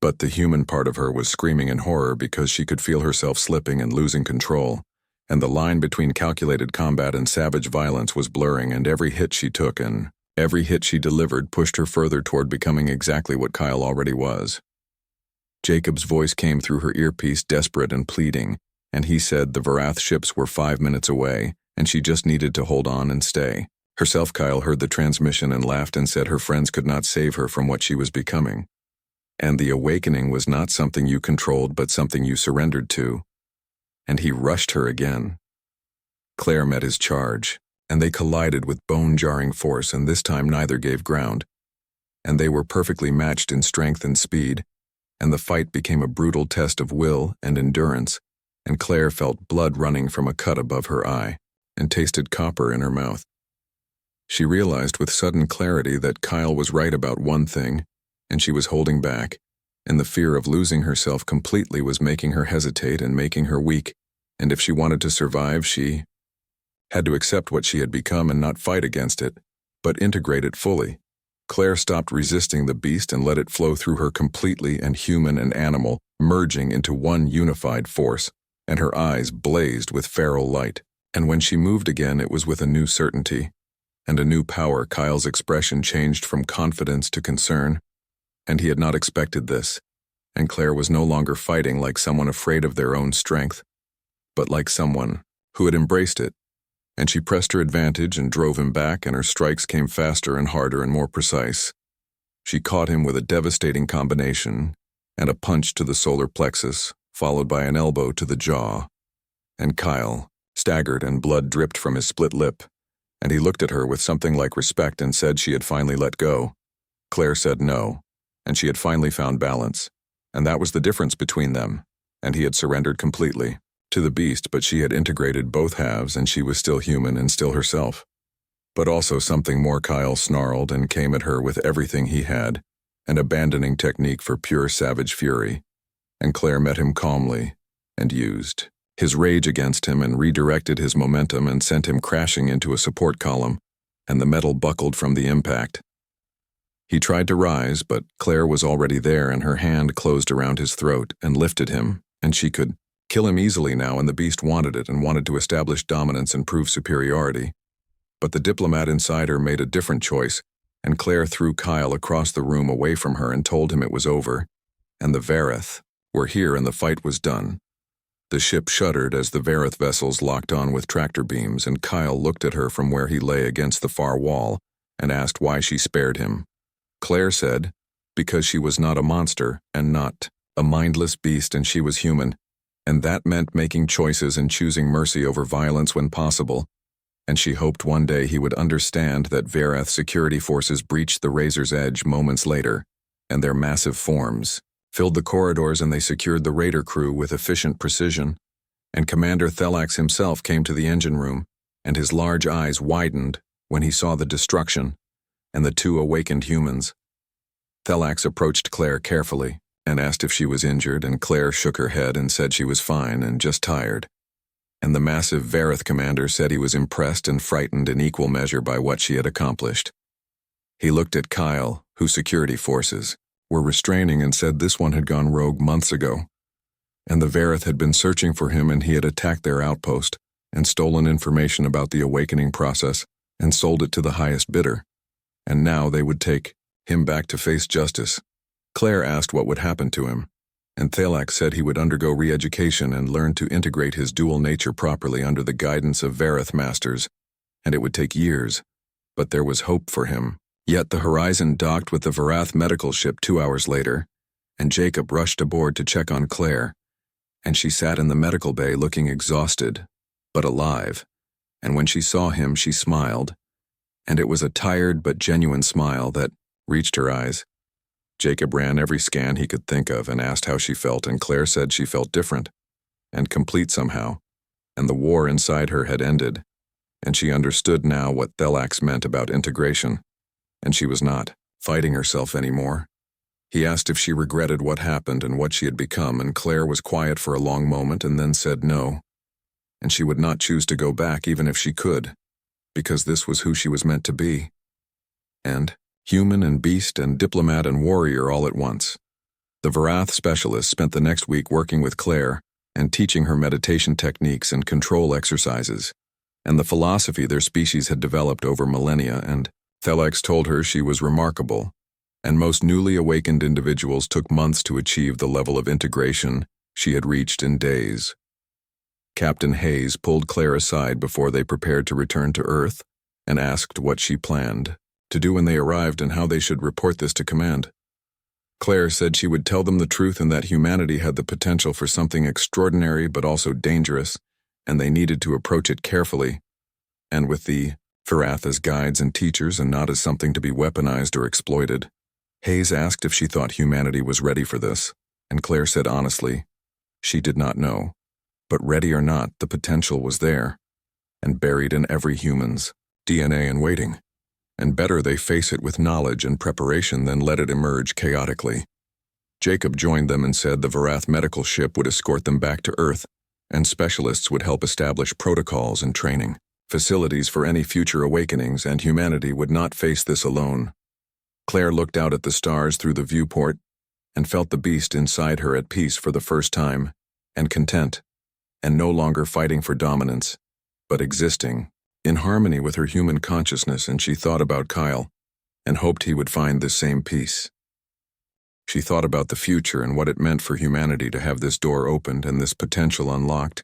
But the human part of her was screaming in horror because she could feel herself slipping and losing control, and the line between calculated combat and savage violence was blurring, and every hit she took and every hit she delivered pushed her further toward becoming exactly what Kyle already was. Jacob's voice came through her earpiece, desperate and pleading, and he said the Varath ships were 5 minutes away, and she just needed to hold on and stay. Herself, Kyle heard the transmission and laughed and said her friends could not save her from what she was becoming. And the awakening was not something you controlled but something you surrendered to. And he rushed her again. Claire met his charge, and they collided with bone-jarring force, and this time neither gave ground. And they were perfectly matched in strength and speed, and the fight became a brutal test of will and endurance, and Claire felt blood running from a cut above her eye, and tasted copper in her mouth. She realized with sudden clarity that Kyle was right about one thing, and she was holding back, and the fear of losing herself completely was making her hesitate and making her weak, and if she wanted to survive, she had to accept what she had become and not fight against it, but integrate it fully. Claire stopped resisting the beast and let it flow through her completely, and human and animal merging into one unified force, and her eyes blazed with feral light. And when she moved again, it was with a new certainty and a new power. Kyle's expression changed from confidence to concern, and he had not expected this, and Claire was no longer fighting like someone afraid of their own strength, but like someone who had embraced it. And she pressed her advantage and drove him back, and her strikes came faster and harder and more precise. She caught him with a devastating combination, and a punch to the solar plexus, followed by an elbow to the jaw. And Kyle staggered, and blood dripped from his split lip, and he looked at her with something like respect and said she had finally let go. Claire said no, and she had finally found balance, and that was the difference between them, and he had surrendered completely to the beast, but she had integrated both halves, and she was still human and still herself. But also something more. Kyle snarled and came at her with everything he had, an abandoning technique for pure savage fury, and Claire met him calmly and used his rage against him and redirected his momentum and sent him crashing into a support column, and the metal buckled from the impact. He tried to rise, but Claire was already there, and her hand closed around his throat and lifted him, and she could Kill him easily now, and the beast wanted it and wanted to establish dominance and prove superiority. But the diplomat inside her made a different choice, and Claire threw Kyle across the room away from her and told him it was over, and the Vareth were here and the fight was done. The ship shuddered as the Vareth vessels locked on with tractor beams, and Kyle looked at her from where he lay against the far wall and asked why she spared him. Claire said, because she was not a monster and not a mindless beast, and she was human, and that meant making choices and choosing mercy over violence when possible, and she hoped one day he would understand that Vareth security forces breached the Razor's Edge moments later, and their massive forms filled the corridors, and they secured the raider crew with efficient precision, and Commander Thelax himself came to the engine room, and his large eyes widened when he saw the destruction and the two awakened humans. Thelax approached Claire carefully and asked if she was injured, and Claire shook her head and said she was fine and just tired. And the massive Vareth commander said he was impressed and frightened in equal measure by what she had accomplished. He looked at Kyle, whose security forces were restraining, and said this one had gone rogue months ago, and the Vareth had been searching for him, and he had attacked their outpost and stolen information about the awakening process and sold it to the highest bidder, and now they would take him back to face justice. Claire asked what would happen to him, and Thelax said he would undergo re-education and learn to integrate his dual nature properly under the guidance of Vareth masters, and it would take years, but there was hope for him. Yet the Horizon docked with the Varath medical ship 2 hours later, and Jacob rushed aboard to check on Claire, and she sat in the medical bay looking exhausted, but alive, and when she saw him she smiled, and it was a tired but genuine smile that reached her eyes. Jacob ran every scan he could think of and asked how she felt, and Claire said she felt different and complete somehow, and the war inside her had ended, and she understood now what Thelax meant about integration, and she was not fighting herself anymore. He asked if she regretted what happened and what she had become, and Claire was quiet for a long moment and then said no, and she would not choose to go back even if she could, because this was who she was meant to be. And human and beast and diplomat and warrior all at once. The Varath specialist spent the next week working with Claire and teaching her meditation techniques and control exercises, and the philosophy their species had developed over millennia, and Thelax told her she was remarkable, and most newly awakened individuals took months to achieve the level of integration she had reached in days. Captain Hayes pulled Claire aside before they prepared to return to Earth and asked what she planned to do when they arrived and how they should report this to command. Claire said she would tell them the truth and that humanity had the potential for something extraordinary but also dangerous, and they needed to approach it carefully, and with the Varath as guides and teachers and not as something to be weaponized or exploited. Hayes asked if she thought humanity was ready for this, and Claire said honestly, she did not know, but ready or not, the potential was there, and buried in every human's DNA and waiting. And better they face it with knowledge and preparation than let it emerge chaotically. Jacob joined them and said the Varath medical ship would escort them back to Earth, and specialists would help establish protocols and training facilities for any future awakenings, and humanity would not face this alone. Claire looked out at the stars through the viewport and felt the beast inside her at peace for the first time, and content, and no longer fighting for dominance, but existing in harmony with her human consciousness, and she thought about Kyle and hoped he would find this same peace. She thought about the future and what it meant for humanity to have this door opened and this potential unlocked,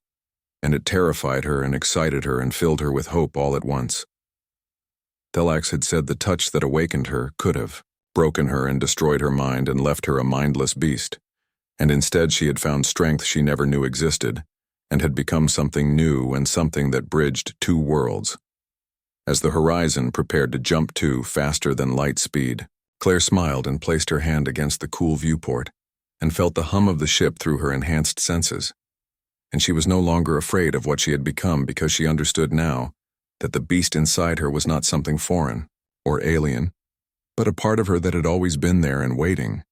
and it terrified her and excited her and filled her with hope all at once. Thelax had said the touch that awakened her could have broken her and destroyed her mind and left her a mindless beast, and instead she had found strength she never knew existed, and had become something new and something that bridged two worlds. As the Horizon prepared to jump to faster than light speed, Claire smiled and placed her hand against the cool viewport and felt the hum of the ship through her enhanced senses. And she was no longer afraid of what she had become, because she understood now that the beast inside her was not something foreign or alien, but a part of her that had always been there and waiting.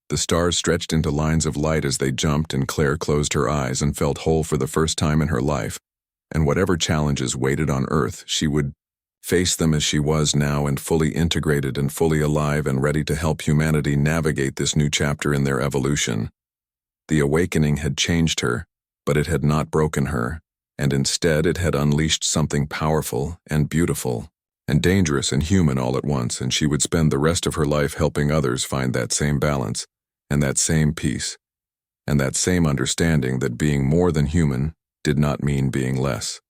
The stars stretched into lines of light as they jumped, and Claire closed her eyes and felt whole for the first time in her life, and whatever challenges waited on Earth, she would face them as she was now, and fully integrated and fully alive and ready to help humanity navigate this new chapter in their evolution. The awakening had changed her, but it had not broken her, and instead it had unleashed something powerful and beautiful and dangerous and human all at once, and she would spend the rest of her life helping others find that same balance and that same peace and that same understanding that being more than human did not mean being less.